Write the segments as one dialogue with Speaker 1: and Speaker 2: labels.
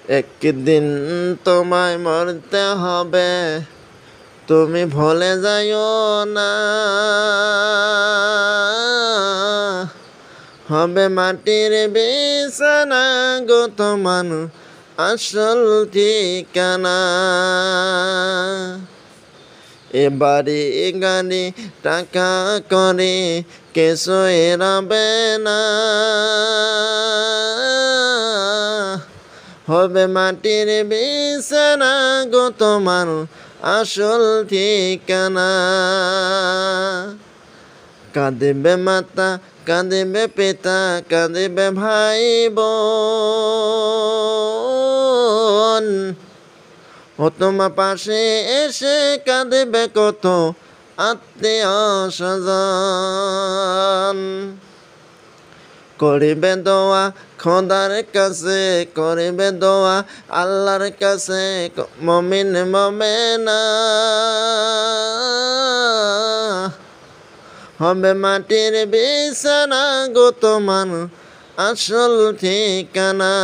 Speaker 1: একদিন তোমায় মরতে হবে, তুমি ভুলে যাইও না। হবে মাটির বিছানা গো তোমার আসল ঠিকানা। এবারে গাড়ি টাকা করে কিছুই রবে না। হবে মাটির বিছানা গো তোমার আসল ঠিকানা। কাঁদিবে মাতা, কাঁদিবে পিতা, কাঁদিবে ভাই বোন। ও তোমার পাশে এসে কাঁদিবে কত আত্মীয় স্বজন। করিবে দোয়া খোদার কাছে, করিবে দোয়া আল্লাহর কাছে মুমিন মুমিনা। হবে মাটির বিছানা গো তোমার আসল ঠিকানা।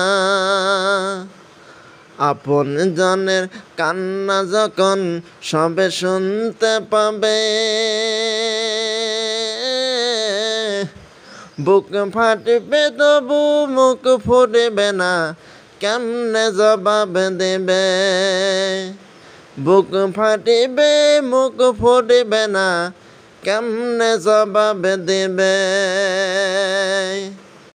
Speaker 1: আপন জনের কান্না যখন সবে শুনতে পাবে, বুক ফাটবে তবু মুখ ফুটবে না, কেমনে জবাব দেবে। বুক ফাটিবে মুখ ফুটবে না, কেমনে জবাব দেবে।